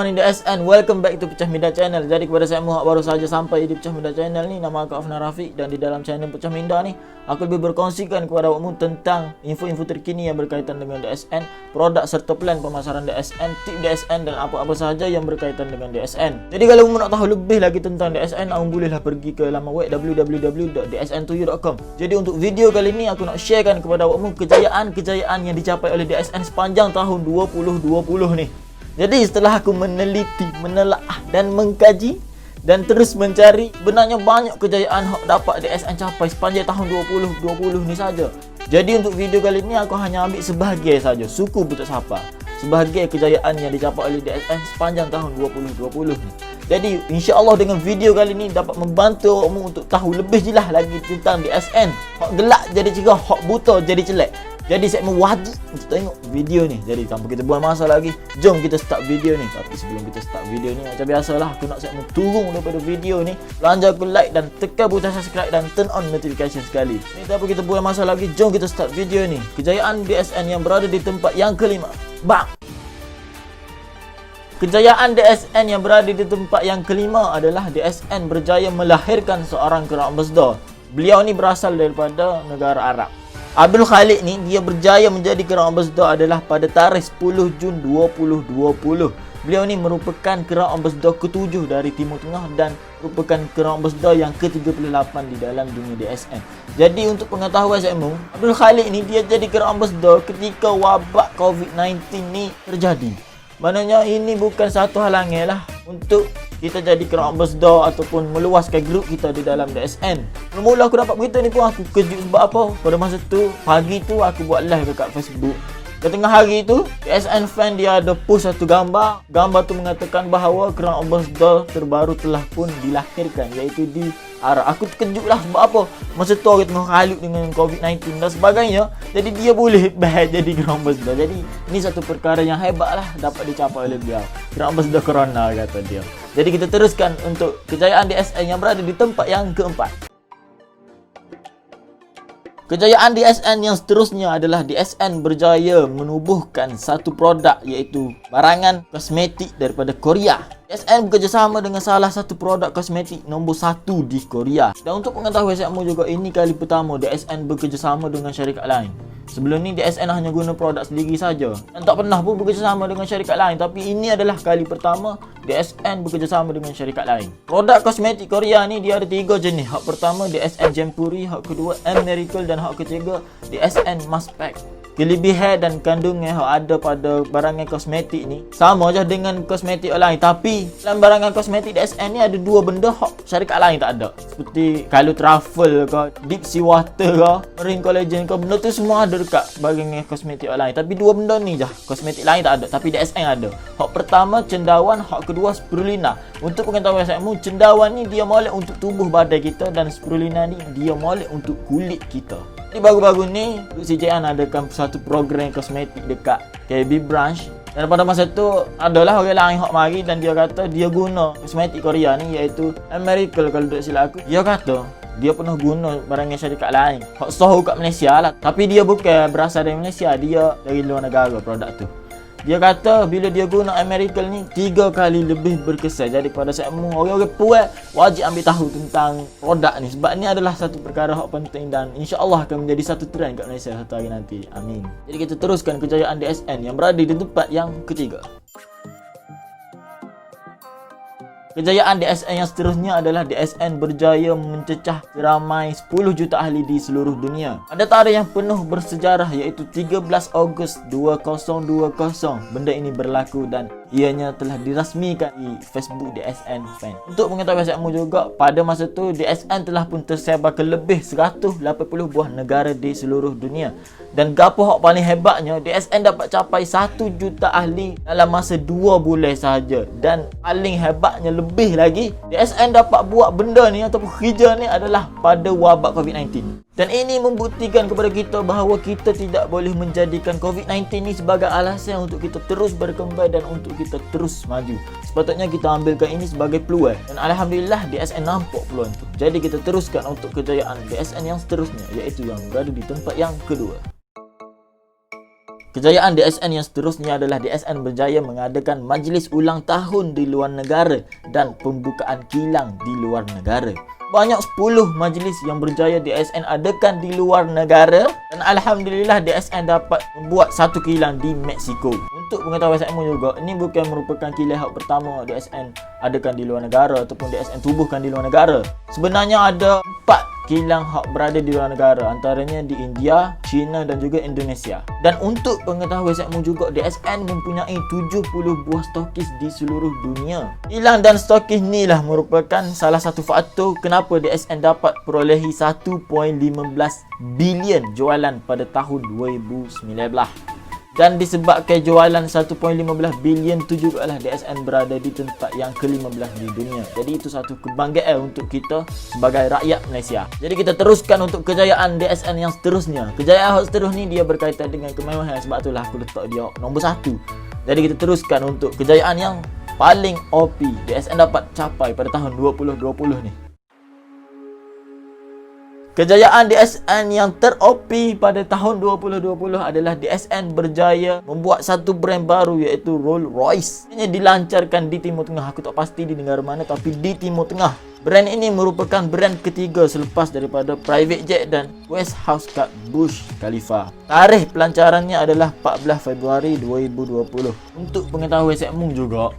ni DSN, welcome back to Pecah Minda Channel. Jadi kepada saya yang baru saja sampai di Pecah Minda Channel ni, nama aku Afnan Rafiq, dan di dalam channel Pecah Minda ni aku lebih berkongsikan kepada awakmu tentang info-info terkini yang berkaitan dengan DSN, produk serta plan pemasaran DSN, tip DSN dan apa-apa sahaja yang berkaitan dengan DSN. Jadi kalau kamu nak tahu lebih lagi tentang DSN, kamu bolehlah pergi ke laman web www.dsn2u.com. Jadi untuk video kali ni aku nak sharekan kepada awakmu kejayaan-kejayaan yang dicapai oleh DSN sepanjang tahun 2020 ni. Jadi setelah aku meneliti, menelaah dan mengkaji dan terus mencari, benarnya banyak kejayaan yang dapat DSN capai sepanjang tahun 2020 ni saja. Jadi untuk video kali ni aku hanya ambil sebahagian saja, suku buta sapa, sebahagian kejayaan yang dicapai oleh DSN sepanjang tahun 2020 ni. Jadi insya-Allah dengan video kali ni dapat membantu awakmu untuk tahu lebih jelas lagi tentang DSN. Hak gelak jadi cerah, hak buta jadi celek. Jadi saya wajib untuk tengok video ni. Jadi tanpa kita buang masa lagi, jom kita start video ni. Tapi sebelum kita start video ni, macam biasalah aku nak saya turun daripada video ni, belanja aku like dan tekan butang subscribe dan turn on notification sekali. Ni tanpa kita buang masa lagi, jom kita start video ni. Kejayaan DSN yang berada di tempat yang kelima. Bang. Kejayaan DSN yang berada di tempat yang kelima adalah DSN berjaya melahirkan seorang Kera Ambassador. Beliau ni berasal daripada negara Arab. Abdul Khalik ni dia berjaya menjadi Kera Ambassador adalah pada tarikh 10 Jun 2020. Beliau ni merupakan Kera Ambassador ke-7 dari Timur Tengah dan merupakan Kera Ambassador yang ke-38 di dalam dunia DSN. Jadi untuk pengetahuan saya, Abdul Khalik ni dia jadi Kera Ambassador ketika wabak COVID-19 ni terjadi. Maknanya ini bukan satu halangan lah untuk kita jadi Kera Ambassador ataupun meluaskan grup kita di dalam DSN. Mula aku dapat berita ni pun aku kejut sebab apa? Pada masa tu, pagi tu aku buat live dekat Facebook. Di tengah hari tu, DSN fan dia ada post satu gambar. Gambar tu mengatakan bahawa Kera Ambassador terbaru telah pun dilahirkan, iaitu di Arab. Aku terkejut lah sebab apa? Masa tu orang tengah kalut dengan COVID-19 dan sebagainya. Jadi dia boleh jadi Kera Ambassador. Jadi ini satu perkara yang hebat lah dapat dicapai oleh beliau. Kera Ambassador Corona kata dia. Jadi kita teruskan untuk kejayaan DSN yang berada di tempat yang keempat. Kejayaan DSN yang seterusnya adalah DSN berjaya menubuhkan satu produk, iaitu barangan kosmetik daripada Korea. DSN bekerjasama dengan salah satu produk kosmetik nombor 1 di Korea. Dan untuk pengetahuan saya juga, ini kali pertama DSN bekerjasama dengan syarikat lain. Sebelum ni DSN hanya guna produk sendiri saja dan tak pernah pun bekerjasama dengan syarikat lain. Tapi ini adalah kali pertama DSN bekerjasama dengan syarikat lain. Produk kosmetik Korea ni dia ada 3 jenis. Hak pertama DSN Jempuri, hak kedua M Miracle dan hak ketiga DSN Mask Pack. Kelebihan dan kandungan yang ada pada barangan kosmetik ni sama je dengan kosmetik lain, tapi dalam barangan kosmetik DSN ni ada 2 benda hak syarikat lain tak ada. Seperti kalau truffle ke, deep sea water ke, marine collagen ke, benda tu semua ada dekat barangan kosmetik lain. Tapi 2 benda ni je kosmetik lain tak ada, tapi DSN ada. Hak pertama cendawan, hak kedua spirulina. Untuk pengetahuan saya, cendawan ni dia molek untuk tubuh badan kita dan spirulina ni dia molek untuk kulit kita. Jadi baru-baru ni CJN adakan satu program kosmetik dekat KB Branch. Dan pada masa tu adalah orang lain hak mari dan dia kata dia guna kosmetik Korea ni, iaitu Miracle kalau tak silap aku. Dia kata dia pernah guna barangan syarikat lain hak sohu kat Malaysia lah, tapi dia bukan berasal dari Malaysia, dia dari luar negara produk tu. Dia kata bila dia guna Miracle ni 3 kali lebih berkesan. Jadi pada saya orang-orang puas wajib ambil tahu tentang produk ni, sebab ni adalah satu perkara yang penting dan insya-Allah akan menjadi satu trend kat Malaysia satu hari nanti. Amin. Jadi kita teruskan kejayaan DSN yang berada di tempat yang ketiga. Kejayaan DSN yang seterusnya adalah DSN berjaya mencecah seramai 10 juta ahli di seluruh dunia. Pada tarikh yang penuh bersejarah, iaitu 13 Ogos 2020. Benda ini berlaku dan ianya telah dirasmikan di Facebook DSN Fan. Untuk mengetahui saya juga, pada masa tu DSN telah pun tersebar ke lebih 180 buah negara di seluruh dunia. Dan gapo hak paling hebatnya, DSN dapat capai 1 juta ahli dalam masa 2 bulan sahaja. Dan paling hebatnya lebih lagi, DSN dapat buat benda ni ataupun kerja ni adalah pada wabak COVID-19. Dan ini membuktikan kepada kita bahawa kita tidak boleh menjadikan COVID-19 ni sebagai alasan untuk kita terus berkembang dan untuk kita terus maju. Sepatutnya kita ambilkan ini sebagai peluang. Dan alhamdulillah DSN nampak peluang tu. Jadi kita teruskan untuk kejayaan DSN yang seterusnya, iaitu yang berada di tempat yang kedua. Kejayaan DSN yang seterusnya adalah DSN berjaya mengadakan majlis ulang tahun di luar negara dan pembukaan kilang di luar negara. Banyak 10 majlis yang berjaya DSN adakan di luar negara dan alhamdulillah DSN dapat membuat satu kilang di Mexico. Untuk pengetahuan saya juga, ini bukan merupakan kilang yang pertama DSN adakan di luar negara ataupun DSN tubuhkan di luar negara. Sebenarnya ada 4 kilang hak berada di luar negara, antaranya di India, China dan juga Indonesia. Dan untuk pengetahuan saya juga, DSN mempunyai 70 buah stokis di seluruh dunia. Kilang dan stokis ni lah merupakan salah satu faktor kenapa DSN dapat perolehi 1.15 bilion jualan pada tahun 2019. Dan disebabkan jualan 1.15 bilion tu jugalah DSN berada di tempat yang ke-15 di dunia. Jadi itu satu kebanggaan untuk kita sebagai rakyat Malaysia. Jadi kita teruskan untuk kejayaan DSN yang seterusnya. Kejayaan seterusnya ni dia berkaitan dengan kemewahan, sebab itulah aku letak dia nombor 1. Jadi kita teruskan untuk kejayaan yang paling OP DSN dapat capai pada tahun 2020 ni. Kejayaan DSN yang ter-OP pada tahun 2020 adalah DSN berjaya membuat satu brand baru, iaitu Rolls Royce. Ini dilancarkan di Timur Tengah. Aku tak pasti di negara mana, tapi di Timur Tengah. Brand ini merupakan brand ketiga selepas daripada Private Jet dan West House kat Burj Khalifa. Tarikh pelancarannya adalah 14 Februari 2020. Untuk pengetahuan saya juga,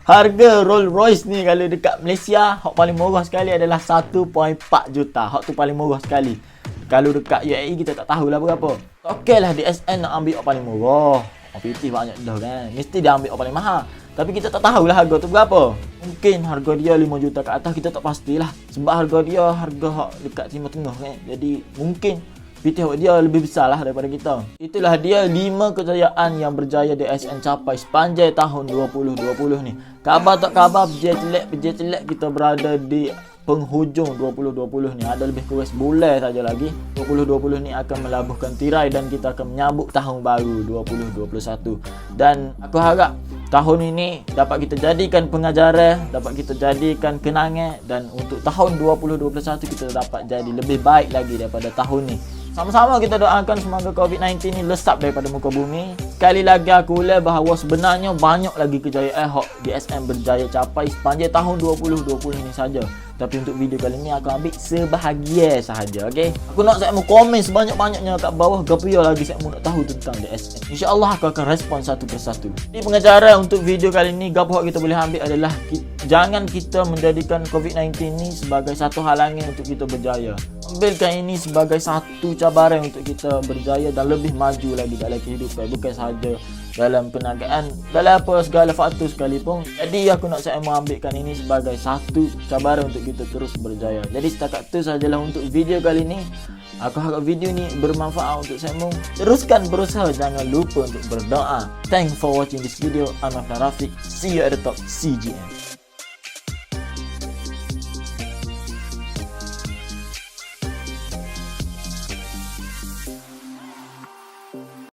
Harga Rolls Royce ni kalau dekat Malaysia, hak paling murah sekali adalah 1.4 juta. Hak tu paling murah sekali. Kalau dekat UAE kita tak tahulah berapa. Okey lah DSN nak ambil hak paling murah. PT banyak dah kan. Mesti dia ambil hak paling mahal. Tapi kita tak tahulah harga tu berapa. Mungkin harga dia 5 juta ke atas, kita tak pastilah. Sebab harga dia harga hak dekat Timur Tengah kan. Jadi mungkin PT dia lebih besar lah daripada kita. Itulah dia 5 kejayaan yang berjaya DSN capai sepanjang tahun 2020 ni. Khabar tak khabar, pejet-celek kita berada di penghujung 2020 ni. Ada lebih kurang sebulan saja lagi. 2020 ni akan melabuhkan tirai dan kita akan menyambut tahun baru 2021. Dan aku harap tahun ini dapat kita jadikan pengajaran, dapat kita jadikan kenangan, dan untuk tahun 2021 kita dapat jadi lebih baik lagi daripada tahun ni. Sama-sama kita doakan semoga COVID-19 ni lesap daripada muka bumi. Sekali lagi aku ulang bahawa sebenarnya banyak lagi kejayaan hak DSN berjaya capai sepanjang tahun 2020 ni saja. Tapi untuk video kali ni aku ambil sebahagian sahaja, okey. Aku nak saya mau komen sebanyak-banyaknya kat bawah, gapo lagi saya mau nak tahu tentang DSN. InsyaAllah aku akan respon satu persatu. Di pengajaran untuk video kali ni, gapo kita boleh ambil adalah jangan kita menjadikan COVID-19 ni sebagai satu halangan untuk kita berjaya. Ambilkan ini sebagai satu cabaran untuk kita berjaya dan lebih maju lagi dalam kehidupan, bukan sahaja dalam perniagaan, dalam apa segala faktor sekalipun. Jadi aku nak saya mengambilkan ini sebagai satu cabaran untuk kita terus berjaya. Jadi setakat tu sajalah untuk video kali ini. Aku harap video ni bermanfaat untuk saya. Teruskan berusaha, jangan lupa untuk berdoa. Thanks for watching this video. I'm Afnan Rafiq. See you at the top. CGM.